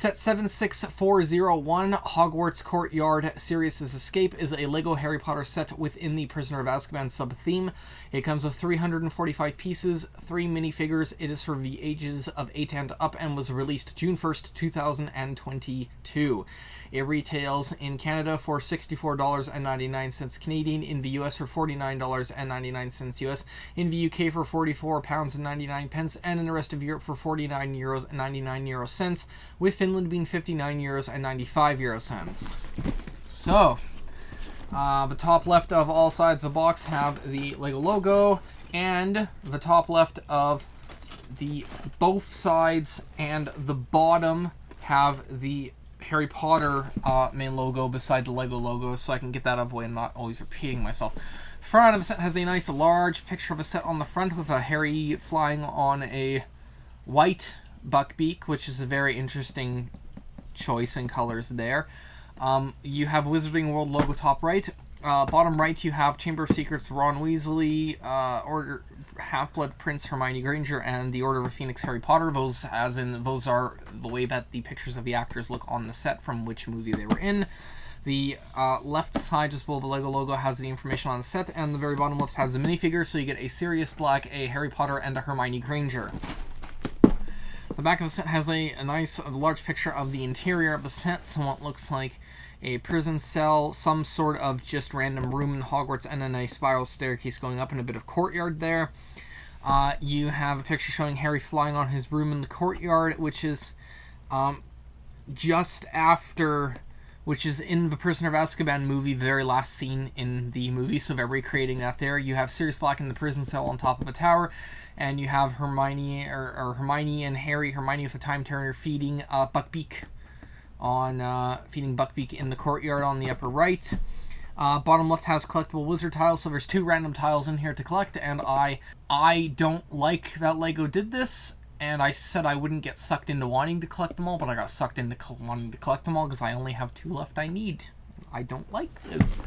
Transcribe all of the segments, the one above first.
Set 76401, Hogwarts Courtyard, Sirius's Escape, is a LEGO Harry Potter set within the Prisoner of Azkaban sub-theme. It comes with 345 pieces, 3 minifigures. It is for the ages of 8 and up and was released June 1st, 2022. It retails in Canada for $64.99 Canadian, in the US for $49.99 US, in the UK for £44.99, and in the rest of Europe for €49.99, with Finland being €59.95. So, the top left of all sides of the box have the LEGO logo, and the top left of the both sides and the bottom have the Harry Potter main logo beside the LEGO logo, so I can get that out of the way and not always repeating myself. Front of the set has a nice large picture of a set on the front with a Harry flying on a white buckbeak, which is a very interesting choice in colors there. You have Wizarding World logo top right. Bottom right, you have Chamber of Secrets, Ron Weasley, Order Half-Blood Prince Hermione Granger, and the Order of the Phoenix Harry Potter. Those are the way that the pictures of the actors look on the set from which movie they were in. The left side, just below the LEGO logo, has the information on the set, and the very bottom left has the minifigure, so you get a Sirius Black, a Harry Potter, and a Hermione Granger. The back of the set has a nice, large picture of the interior of the set, so what looks like a prison cell, some sort of just random room in Hogwarts, and then a spiral staircase going up and a bit of courtyard there. You have a picture showing Harry flying on his broom in the courtyard, which is which is in the Prisoner of Azkaban movie, the very last scene in the movie, so they're recreating that there. You have Sirius Black in the prison cell on top of a tower, and you have Hermione and Harry, Hermione with a time turner, feeding Buckbeak in the courtyard on the upper right. Bottom left has collectible wizard tiles, so there's 2 random tiles in here to collect, and I don't like that LEGO did this, and I said I wouldn't get sucked into wanting to collect them all, but I got sucked into wanting to collect them all because I only have 2 left I need. I don't like this.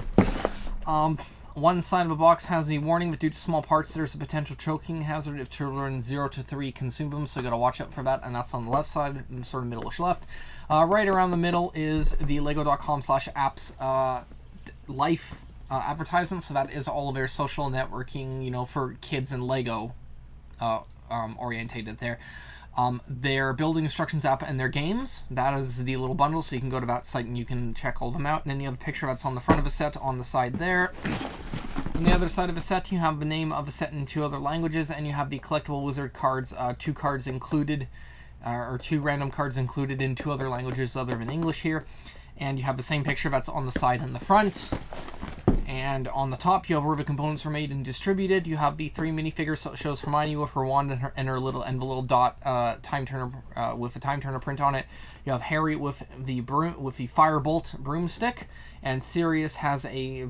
One side of the box has a warning that due to small parts, there's a potential choking hazard if children 0 to 3 consume them, so you gotta watch out for that, and that's on the left side, sort of middle-ish left. Right around the middle is the lego.com/apps life advertisement, so that is all of their social networking, for kids and Lego orientated there. Their building instructions app and their games, that is the little bundle, so you can go to that site and you can check all of them out. And then you have a picture that's on the front of a set on the side there. On the other side of a set, you have the name of a set in 2 other languages, and you have the collectible wizard cards, 2 cards included, or 2 random cards included in 2 other languages other than English here. And you have the same picture that's on the side and the front. And on the top, you have where the components were made and distributed. You have the 3 minifigures, so it shows Hermione with her wand and the little dot time turner with the time turner print on it. You have Harry with the firebolt broomstick, and Sirius has a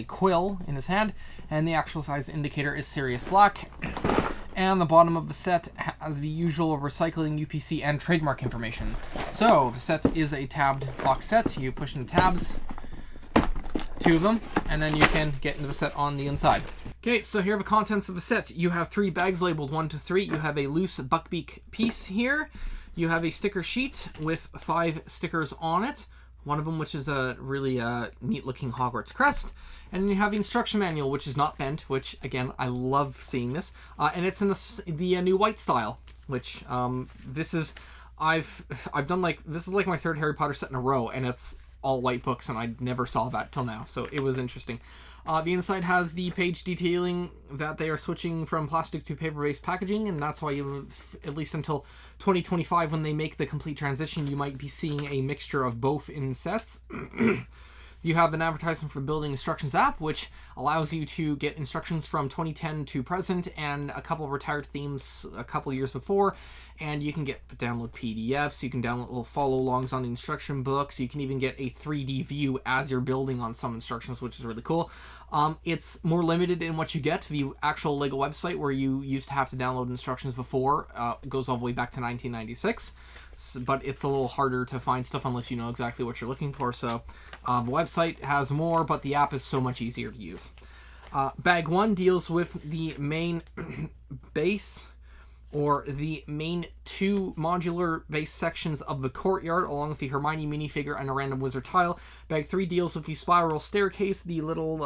quill in his hand, and the actual size indicator is Sirius Black. And the bottom of the set has the usual recycling, UPC, and trademark information. So the set is a tabbed box set. You push in the tabs, 2 of them, and then you can get into the set on the inside. Okay, so here are the contents of the set. You have 3 bags labeled 1 to 3. You have a loose buckbeak piece here. You have a sticker sheet with 5 stickers on it. One of them which is a really neat looking Hogwarts crest. And then you have the instruction manual, which is not bent, which again, I love seeing this. And it's in the new white style, which this is my 3rd Harry Potter set in a row, and it's all white books, and I never saw that till now, so it was interesting. The inside has the page detailing that they are switching from plastic to paper-based packaging, and that's why you, at least until 2025, when they make the complete transition, you might be seeing a mixture of both in sets. You have an advertisement for Building Instructions app, which allows you to get instructions from 2010 to present and a couple of retired themes a couple of years before. And you can download PDFs, you can download little follow-alongs on the instruction books, you can even get a 3D view as you're building on some instructions, which is really cool. It's more limited in what you get. The actual LEGO website, where you used to have to download instructions before, goes all the way back to 1996. But it's a little harder to find stuff unless you know exactly what you're looking for. So the website has more, but the app is so much easier to use. Bag 1 deals with the main base or the main 2 modular base sections of the courtyard, along with the Hermione minifigure and a random wizard tile. Bag 3 deals with the spiral staircase, the little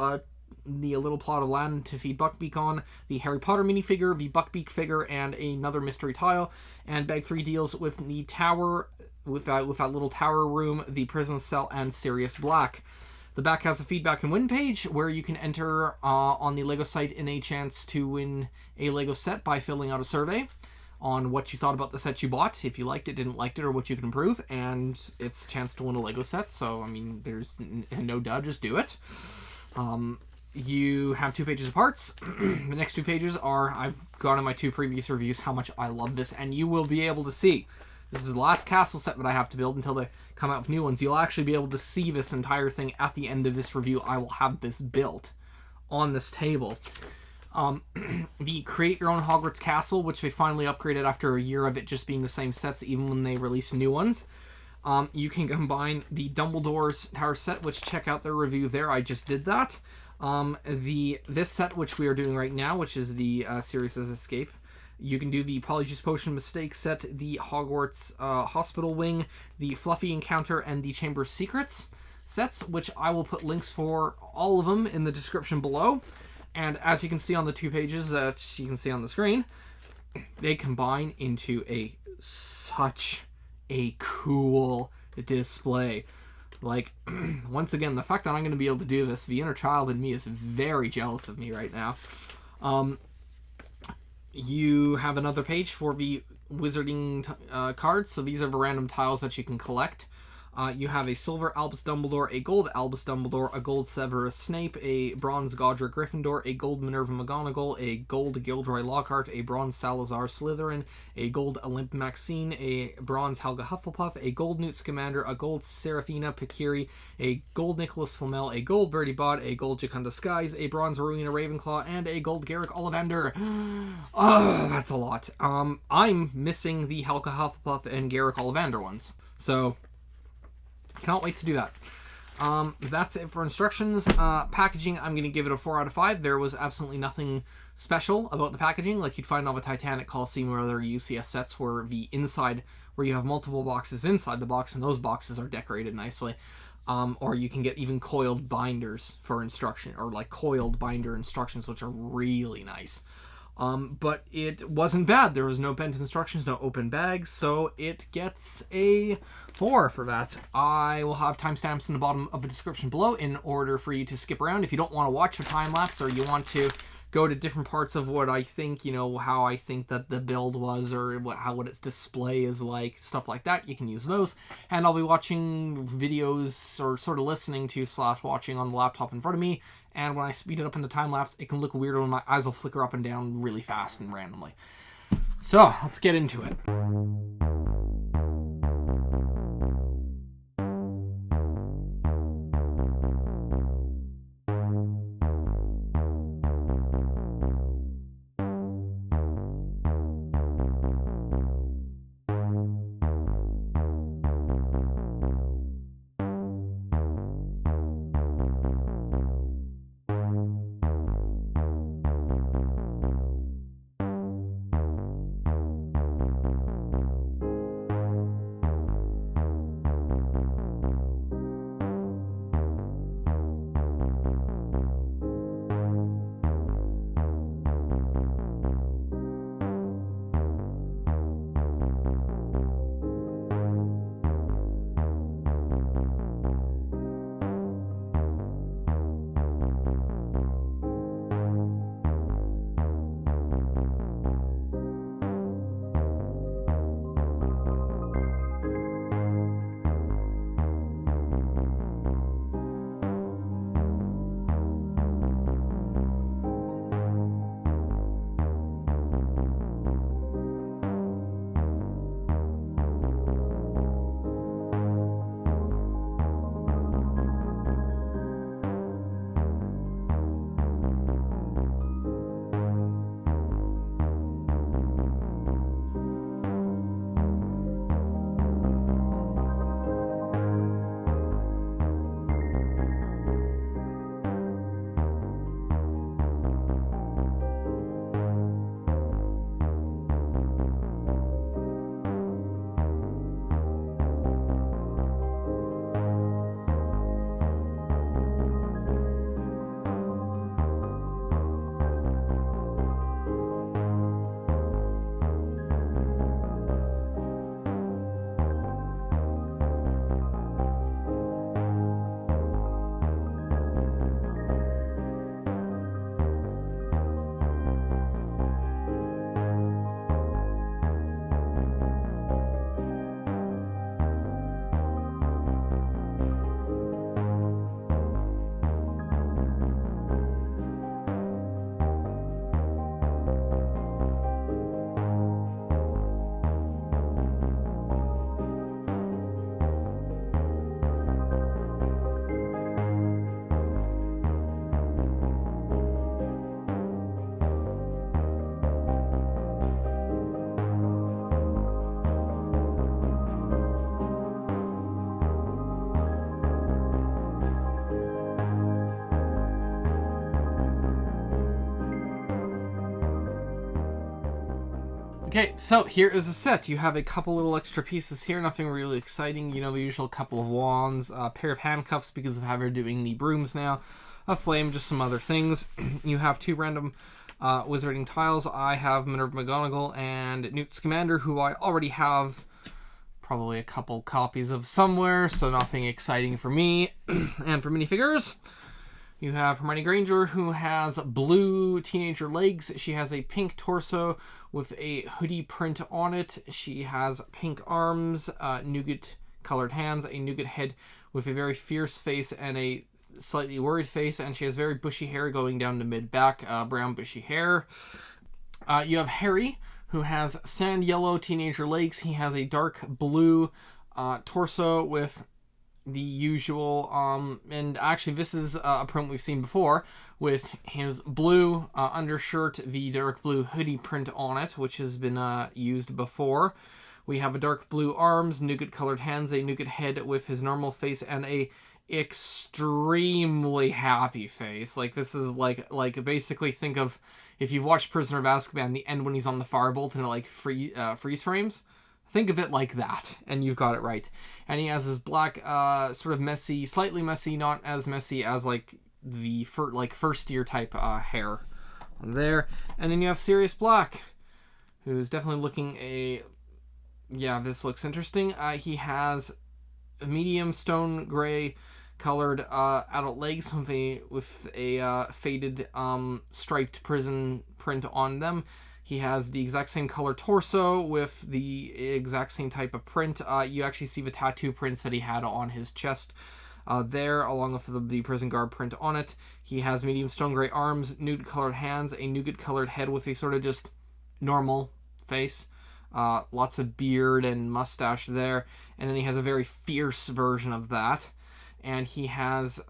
plot of land to feed Buckbeak on, the Harry Potter minifigure, the Buckbeak figure, and another mystery tile. And bag 3 deals with the tower, with that little tower room, the prison cell, and Sirius Black. The back has a feedback and win page where you can enter on the LEGO site in a chance to win a LEGO set by filling out a survey on what you thought about the set you bought, if you liked it, didn't like it, or what you can improve, and it's a chance to win a LEGO set. So, I mean, there's no doubt, just do it. You have 2 pages of parts. The next 2 pages are, I've gone in my 2 previous reviews how much I love this, and you will be able to see. This is the last castle set that I have to build until they come out with new ones. You'll actually be able to see this entire thing at the end of this review. I will have this built on this table. The Create Your Own Hogwarts Castle, which they finally upgraded after a year of it just being the same sets, even when they release new ones. You can combine the Dumbledore's Tower set, which check out their review there. I just did that. This set, which we are doing right now, which is the Sirius's Escape. You can do the Polyjuice Potion Mistake set, the Hogwarts Hospital Wing, the Fluffy Encounter, and the Chamber of Secrets sets, which I will put links for all of them in the description below. And as you can see on the 2 pages that you can see on the screen, they combine into such a cool display. Like, once again, the fact that I'm going to be able to do this, the inner child in me is very jealous of me right now. You have another page for the wizarding cards. So these are the random tiles that you can collect. You have a silver Albus Dumbledore, a gold Albus Dumbledore, a gold Severus Snape, a bronze Godric Gryffindor, a gold Minerva McGonagall, a gold Gilderoy Lockhart, a bronze Salazar Slytherin, a gold Olymp Maxine, a bronze Helga Hufflepuff, a gold Newt Scamander, a gold Serafina Pikiri, a gold Nicholas Flamel, a gold Bertie Bott, a gold Jocunda Skies, a bronze Rowena Ravenclaw, and a gold Garrick Ollivander. Oh, that's a lot. I'm missing the Helga Hufflepuff and Garrick Ollivander ones. So, cannot wait to do that. That's it for instructions. Packaging, I'm going to give it a 4 out of 5. There was absolutely nothing special about the packaging, like you'd find on the Titanic, Coliseum, or other UCS sets where the inside, where you have multiple boxes inside the box, and those boxes are decorated nicely. Or you can get even coiled binders for instruction, or like coiled binder instructions, which are really nice. But it wasn't bad. There was no bent instructions, no open bags, so it gets a 4 for that. I will have timestamps in the bottom of the description below in order for you to skip around. If you don't want to watch the time-lapse, or you want to go to different parts of what I think, how I think that the build was, or what its display is like, stuff like that, you can use those. And I'll be watching videos, or sort of listening to / watching on the laptop in front of me. And when I speed it up in the time-lapse, it can look weird when my eyes will flicker up and down really fast and randomly. So, let's get into it. Okay, so here is the set. You have a couple little extra pieces here, nothing really exciting. You know, the usual couple of wands, a pair of handcuffs because of how we're doing the brooms now, a flame, just some other things. You have 2 random wizarding tiles. I have Minerva McGonagall and Newt Scamander, who I already have probably a couple copies of somewhere, so nothing exciting for me. And for minifigures, you have Hermione Granger, who has blue teenager legs. She has a pink torso with a hoodie print on it. She has pink arms, nougat-colored hands, a nougat head with a very fierce face and a slightly worried face, and she has very bushy hair going down to mid-back, brown bushy hair. You have Harry, who has sand yellow teenager legs. He has a dark blue torso with the usual, and actually this is a print we've seen before, with his blue undershirt, the dark blue hoodie print on it, which has been used before. We have a dark blue arms, nougat colored hands, a nougat head with his normal face, and a extremely happy face. Like, this is like basically think of, if you've watched Prisoner of Azkaban, the end when he's on the firebolt and it like freeze frames. Think of it like that, and you've got it right. And he has his black, sort of messy, slightly messy, not as messy as like the first year type hair on there. And then you have Sirius Black, who's definitely looking yeah, this looks interesting. He has a medium stone gray colored adult legs with a faded striped prison print on them. He has the exact same color torso with the exact same type of print. You actually see the tattoo prints that he had on his chest there, along with the prison guard print on it. He has medium stone gray arms, nude-colored hands, a nougat-colored head with a sort of just normal face. Lots of beard and mustache there. And then he has a very fierce version of that. And he has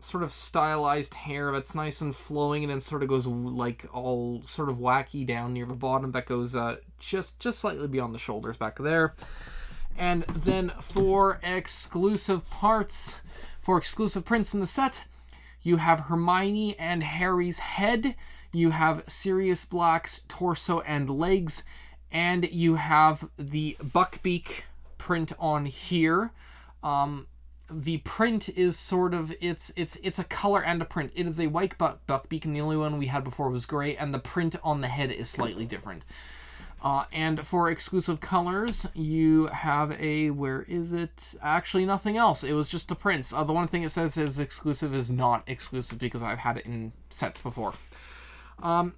sort of stylized hair that's nice and flowing, and then sort of goes like all sort of wacky down near the bottom that goes just slightly beyond the shoulders back there. And then for exclusive parts, for exclusive prints in the set, you have Hermione and Harry's head, you have Sirius Black's torso and legs, and you have the Buckbeak print on here. The print is sort of, it's a color and a print. It is a white Buckbeak, and the only one we had before was gray, and the print on the head is slightly different. And for exclusive colors, you have where is it? Actually, nothing else. It was just the prints. The one thing it says is exclusive is not exclusive because I've had it in sets before.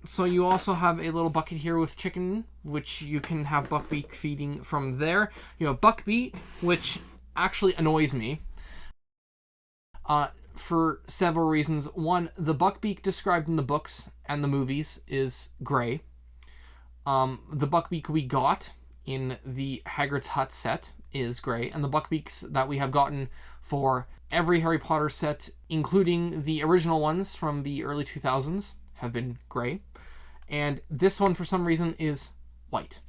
So you also have a little bucket here with chicken, which you can have Buckbeak feeding from there. You have Buckbeak, which actually annoys me. For several reasons. One, the Buckbeak described in the books and the movies is gray. The Buckbeak we got in the Hagrid's Hut set is gray, and the Buckbeaks that we have gotten for every Harry Potter set, including the original ones from the early 2000s, have been gray. And this one, for some reason, is white.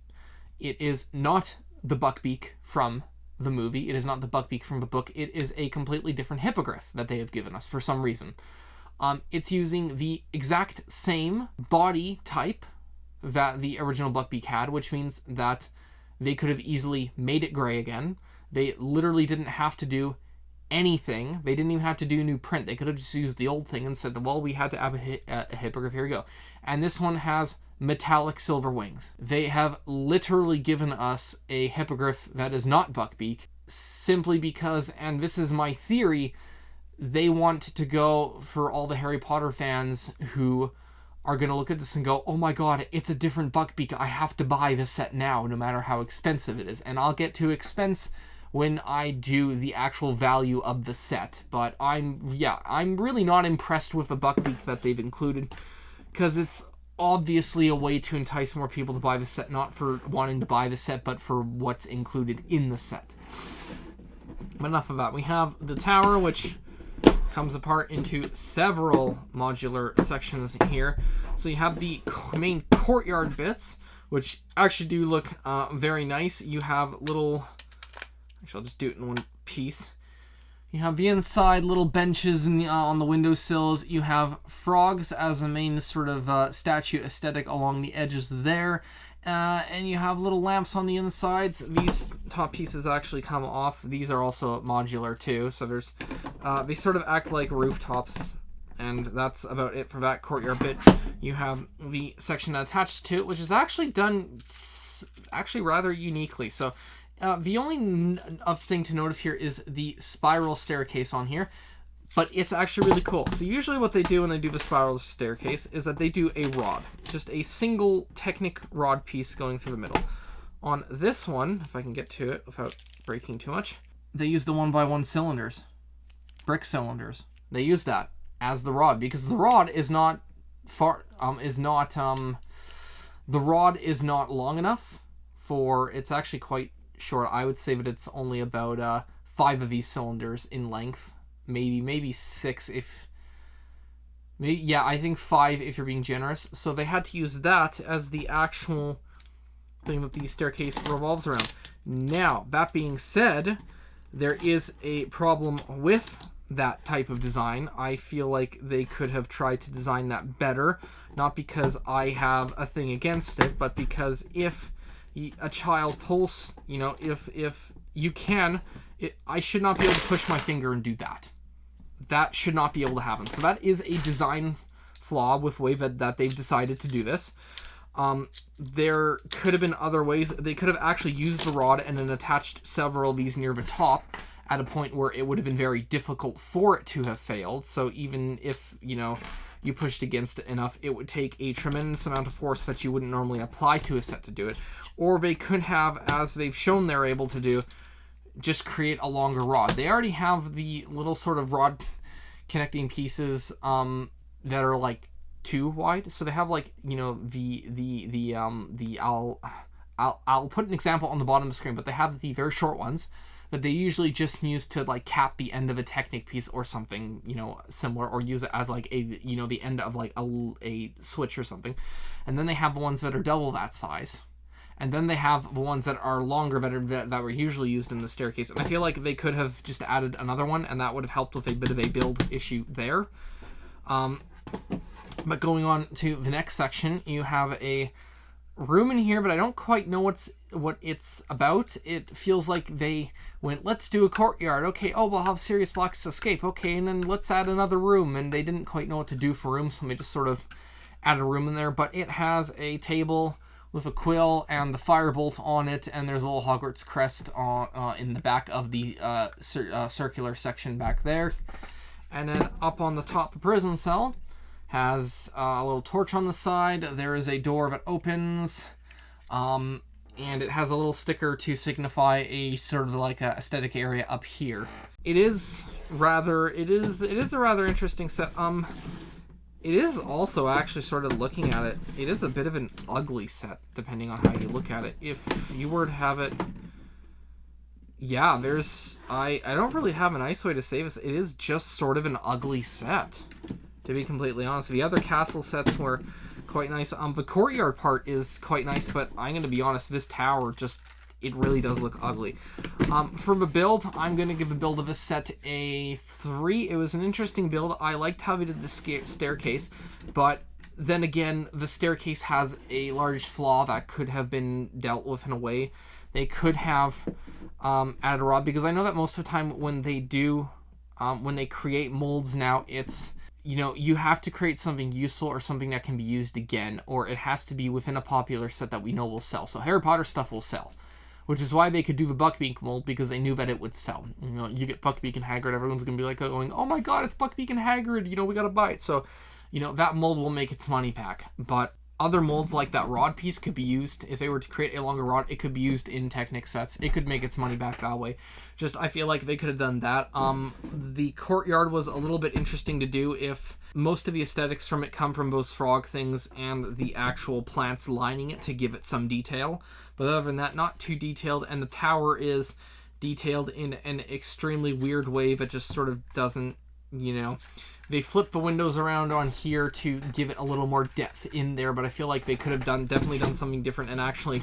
It is not the Buckbeak from the movie. It is not the Buckbeak from the book. It is a completely different hippogriff that they have given us for some reason. It's using the exact same body type that the original Buckbeak had, which means that they could have easily made it gray again. They literally didn't have to do anything. They didn't even have to do a new print. They could have just used the old thing and said, well, we had to have a hippogriff. Here we go. And this one has metallic silver wings. They have literally given us a hippogriff that is not Buckbeak simply because, and this is my theory, they want to go for all the Harry Potter fans who are going to look at this and go, oh my god, it's a different Buckbeak. I have to buy this set now, no matter how expensive it is. And I'll get to expense when I do the actual value of the set. But I'm really not impressed with the Buckbeak that they've included, because it's obviously a way to entice more people to buy the set, not for wanting to buy the set, but for what's included in the set. But enough of that. We have the tower, which comes apart into several modular sections here. So you have the main courtyard bits, which actually do look very nice. You have little, actually I'll just do it in one piece. You have the inside little benches on the windowsills. You have frogs as a main sort of statue aesthetic along the edges there. And you have little lamps on the insides. These top pieces actually come off. These are also modular too, so there's they sort of act like rooftops, and that's about it for that courtyard bit. You have the section attached to it, which is actually done rather uniquely. So the only thing to note here is the spiral staircase on here, but it's actually really cool. So usually what they do when they do the spiral staircase is that they do a rod, just a single Technic rod piece going through the middle. On this one, if I can get to it without breaking too much, they use the 1x1 cylinders, brick cylinders. They use that as the rod because the rod is not the rod is not long enough for, it's actually quite short. I would say that it's only about 5 of these cylinders in length. Maybe 6 if... I think 5 if you're being generous. So they had to use that as the actual thing that the staircase revolves around. Now, that being said, there is a problem with that type of design. I feel like they could have tried to design that better. Not because I have a thing against it, but because if a child pulls, if you can... I should not be able to push my finger and do that. That should not be able to happen. So that is a design flaw with the way that they've decided to do this. There could have been other ways. They could have actually used the rod and then attached several of these near the top at a point where it would have been very difficult for it to have failed. So even if, you pushed against it enough, it would take a tremendous amount of force that you wouldn't normally apply to a set to do it. Or they could have, as they've shown they're able to do, just create a longer rod. They already have the little sort of rod connecting pieces that are like 2 wide. So they have like, I'll put an example on the bottom of the screen, but they have the very short ones that they usually just use to like cap the end of a Technic piece or something, similar, or use it as like a, the end of like a switch or something. And then they have the ones that are double that size. And then they have the ones that are longer that were usually used in the staircase. And I feel like they could have just added another one, and that would have helped with a bit of a build issue there. But going on to the next section, you have a room in here, but I don't quite know what it's about. It feels like they went, let's do a courtyard. Okay, we'll have Sirius Black's escape. Okay, and then let's add another room. And they didn't quite know what to do for rooms, so they just sort of added a room in there. But it has a table with a quill and the firebolt on it, and there's a little Hogwarts crest in the back of the circular section back there. And then up on the top, the prison cell has a little torch on the side. There is a door that opens, and it has a little sticker to signify a sort of like a aesthetic area up here. It is a rather interesting set. It is also actually sort of looking at it, it is a bit of an ugly set, depending on how you look at it. If you were to have it... Yeah, I don't really have a nice way to say this. It is just sort of an ugly set, to be completely honest. The other castle sets were quite nice. The courtyard part is quite nice, but I'm going to be honest, this tower just... It really does look ugly. For the build, I'm going to give the build of this set a 3. It was an interesting build. I liked how they did the staircase, but then again, the staircase has a large flaw that could have been dealt with in a way. They could have added a rod, because I know that most of the time when they do, when they create molds now, it's... you have to create something useful or something that can be used again, or it has to be within a popular set that we know will sell. So Harry Potter stuff will sell. Which is why they could do the Buckbeak mold, because they knew that it would sell. You get Buckbeak and Hagrid, everyone's going to be like going, oh my god, it's Buckbeak and Hagrid, we got to buy it. So, that mold will make its money back. But other molds like that rod piece could be used. If they were to create a longer rod, it could be used in Technic sets. It could make its money back that way. Just, I feel like they could have done that. The courtyard was a little bit interesting to do if most of the aesthetics from it come from those frog things and the actual plants lining it to give it some detail. But other than that, not too detailed. And the tower is detailed in an extremely weird way that just sort of doesn't, They flip the windows around on here to give it a little more depth in there, but I feel like they could have definitely done something different and actually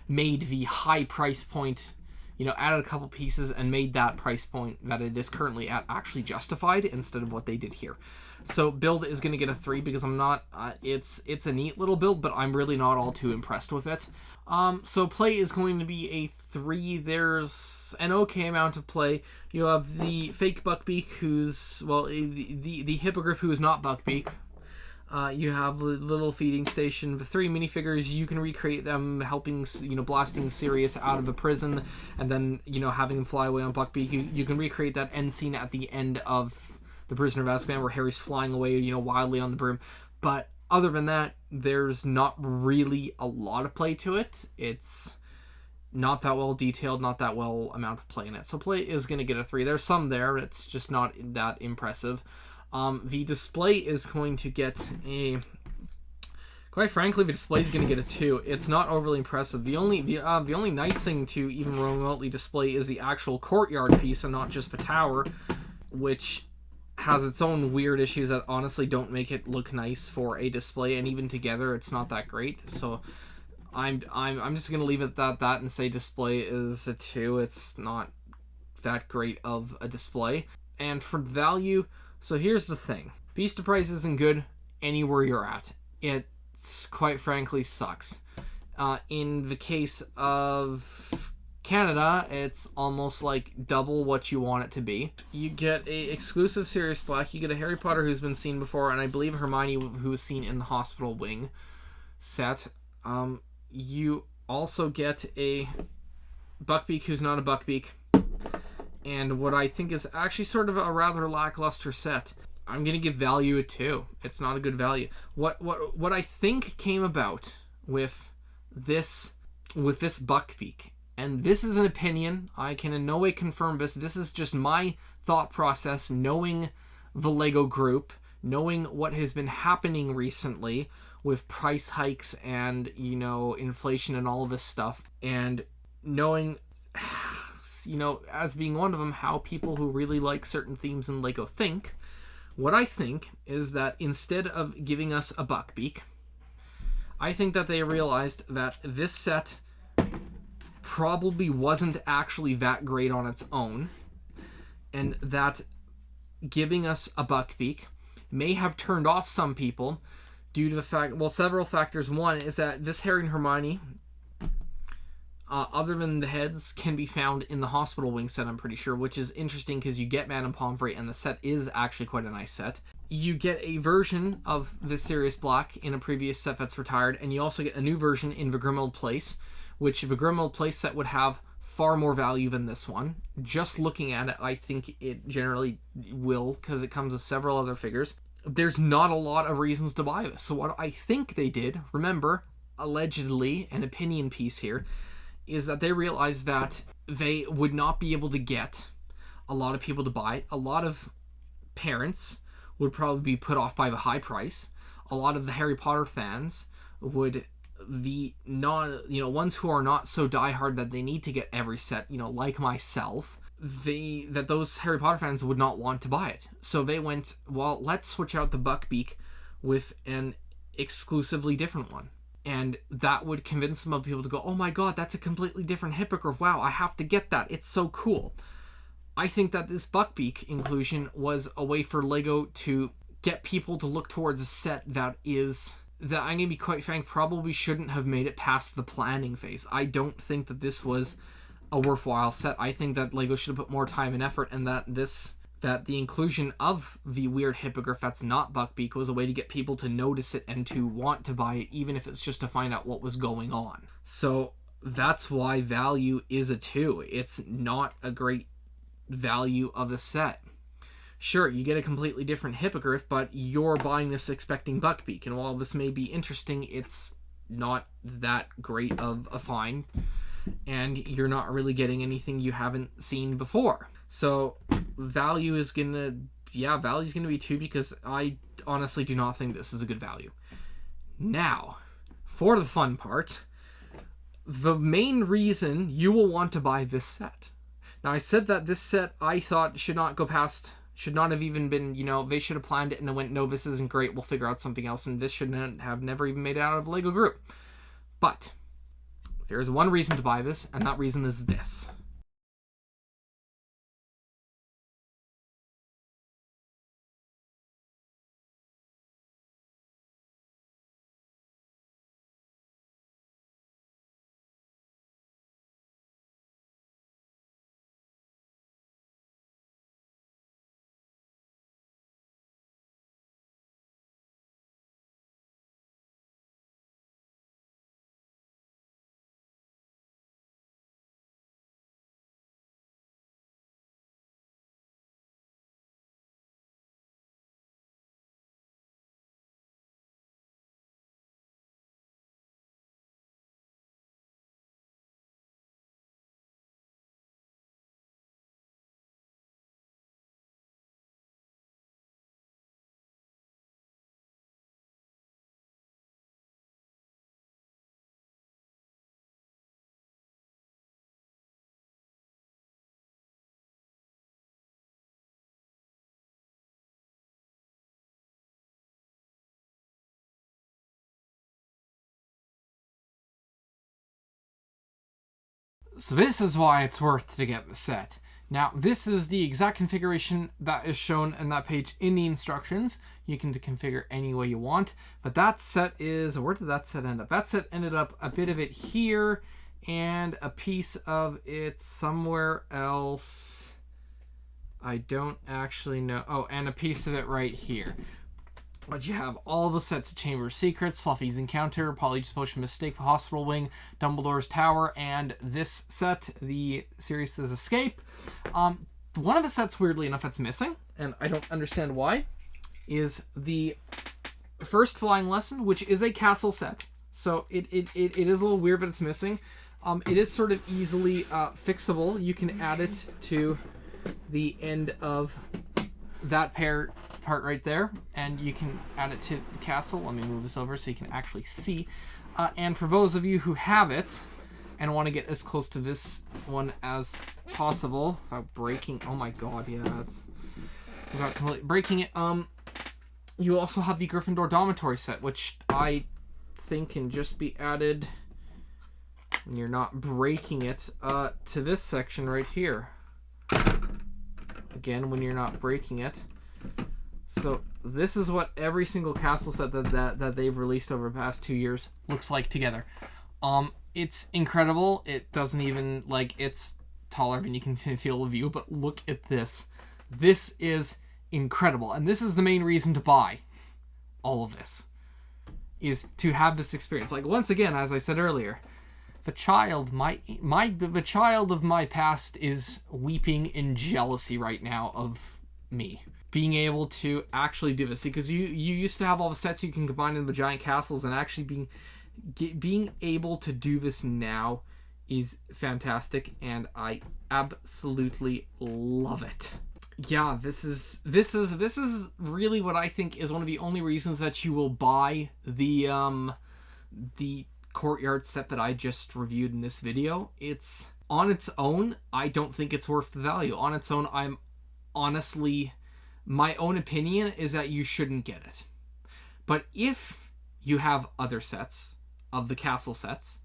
made the high price point added a couple pieces and made that price point that it is currently at actually justified instead of what they did here. So build is going to get a 3 because I'm not, it's a neat little build, but I'm really not all too impressed with it. So play is going to be a 3. There's an okay amount of play. You have the fake Buckbeak who's, well, the hippogriff who is not Buckbeak. You have the little feeding station, the 3 minifigures. You can recreate them helping, blasting Sirius out of a prison, and then, having him fly away on Buckbeak. You can recreate that end scene at the end of The Prisoner of Azkaban where Harry's flying away, wildly on the broom. But other than that, there's not really a lot of play to it. It's not that well detailed, not that well amount of play in it. So play is going to get a 3. There's some there. It's just not that impressive. The display is going to get a... Quite frankly, the display is going to get a 2. It's not overly impressive. The only nice thing to even remotely display is the actual courtyard piece and not just the tower, which has its own weird issues that honestly don't make it look nice for a display, and even together it's not that great. So I'm just going to leave it at that and say display is a 2. It's not that great of a display. And for value, so here's the thing. Beast of Price isn't good anywhere you're at. It's quite frankly sucks. In the case of Canada, it's almost like double what you want it to be. You get a exclusive Sirius Black. You get a Harry Potter who's been seen before, and I believe Hermione who was seen in the Hospital Wing set. You also get a Buckbeak who's not a Buckbeak, and what I think is actually sort of a rather lackluster set. I'm gonna give value a 2. It's not a good value. What I think came about with this Buckbeak, and this is an opinion, I can in no way confirm this. This is just my thought process, knowing the LEGO group, knowing what has been happening recently with price hikes and, inflation and all of this stuff, and knowing, as being one of them, how people who really like certain themes in LEGO think. What I think is that instead of giving us a Buckbeak, I think that they realized that this set probably wasn't actually that great on its own, and that giving us a Buckbeak may have turned off some people due to the fact, several factors. One is that this Harry and Hermione, other than the heads, can be found in the Hospital Wing set, I'm pretty sure, which is interesting because you get Madame Pomfrey, and the set is actually quite a nice set. You get a version of the Sirius Black in a previous set that's retired, and you also get a new version in the Grimmauld Place, which the Grimmauld Place set would have far more value than this one. Just looking at it, I think it generally will, because it comes with several other figures. There's not a lot of reasons to buy this. So what I think they did, remember, allegedly, an opinion piece here, is that they realized that they would not be able to get a lot of people to buy it. A lot of parents would probably be put off by the high price. A lot of the Harry Potter fans would be ones who are not so diehard that they need to get every set, like myself, that those Harry Potter fans would not want to buy it. So they went, well, let's switch out the Buckbeak with an exclusively different one. And that would convince some people to go, oh my god, that's a completely different hippogriff. Wow, I have to get that. It's so cool. I think that this Buckbeak inclusion was a way for LEGO to get people to look towards a set that I'm going to be quite frank, probably shouldn't have made it past the planning phase. I don't think that this was a worthwhile set. I think that LEGO should have put more time and effort, and that the inclusion of the weird hippogriff that's not Buckbeak was a way to get people to notice it and to want to buy it, even if it's just to find out what was going on. So that's why value is a 2. It's not a great value of a set. Sure, you get a completely different hippogriff, but you're buying this expecting Buckbeak, and while this may be interesting, it's not that great of a find, and you're not really getting anything you haven't seen before. So value's gonna be 2, because I honestly do not think this is a good value. Now, for the fun part, the main reason you will want to buy this set. Now, I said that this set I thought should not have even been, they should have planned it and then went, no, this isn't great, we'll figure out something else, and this shouldn't have never even made it out of LEGO Group. But there's one reason to buy this, and that reason is this. So this is why it's worth to get the set. Now, this is the exact configuration that is shown in that page in the instructions. You can configure any way you want. But that set is... Where did that set end up? That set ended up a bit of it here and a piece of it somewhere else. I don't actually know. Oh, and a piece of it right here. But you have all the sets of Chamber of Secrets, Fluffy's Encounter, Polyjuice Potion Mistake, Hospital Wing, Dumbledore's Tower, and this set, the Sirius's Escape. One of the sets, weirdly enough, that's missing, and I don't understand why, is the First Flying Lesson, which is a castle set. So it is a little weird, but it's missing. It is sort of easily fixable. You can add it to the end of that part right there, and you can add it to the castle. Let me move this over so you can actually see. And for those of you who have it and want to get as close to this one as possible without breaking, oh my god, yeah, that's without completely breaking it. You also have the Gryffindor Dormitory set, which I think can just be added when you're not breaking it to this section right here. Again, when you're not breaking it. So this is what every single castle set that they've released over the past 2 years looks like together. It's incredible. It doesn't even, like, it's taller than you can feel the view, but look at this. This is incredible. And this is the main reason to buy all of this, is to have this experience. Like, once again, as I said earlier, the child of my past is weeping in jealousy right now of me being able to actually do this, because you used to have all the sets you can combine into the giant castles, and actually being able to do this now is fantastic, and I absolutely love it. Yeah, this is really what I think is one of the only reasons that you will buy the Courtyard set that I just reviewed in this video. It's on its own, I don't think it's worth the value. On its own, I'm honestly, my own opinion is that you shouldn't get it. But if you have other sets of the castle sets,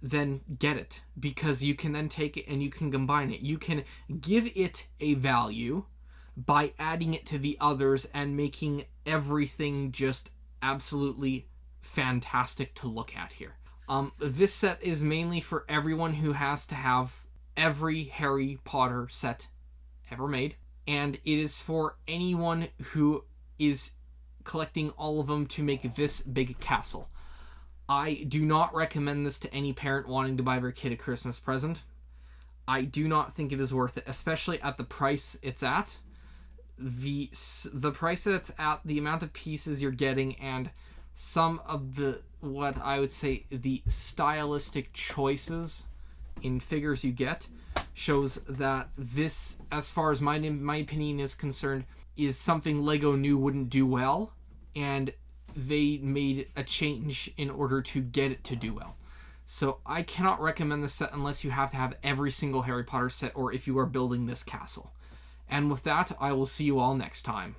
then get it, because you can then take it and you can combine it. You can give it a value by adding it to the others and making everything just absolutely fantastic to look at here. This set is mainly for everyone who has to have every Harry Potter set ever made, and it is for anyone who is collecting all of them to make this big castle. I do not recommend this to any parent wanting to buy their kid a Christmas present. I do not think it is worth it, especially at the price it's at. The price that it's at, the amount of pieces you're getting, and some of the, what I would say, the stylistic choices in figures you get, shows that this, as far as my opinion is concerned, is something Lego knew wouldn't do well, and they made a change in order to get it to do well. So I cannot recommend this set unless you have to have every single Harry Potter set, or if you are building this castle. And with that, I will see you all next time.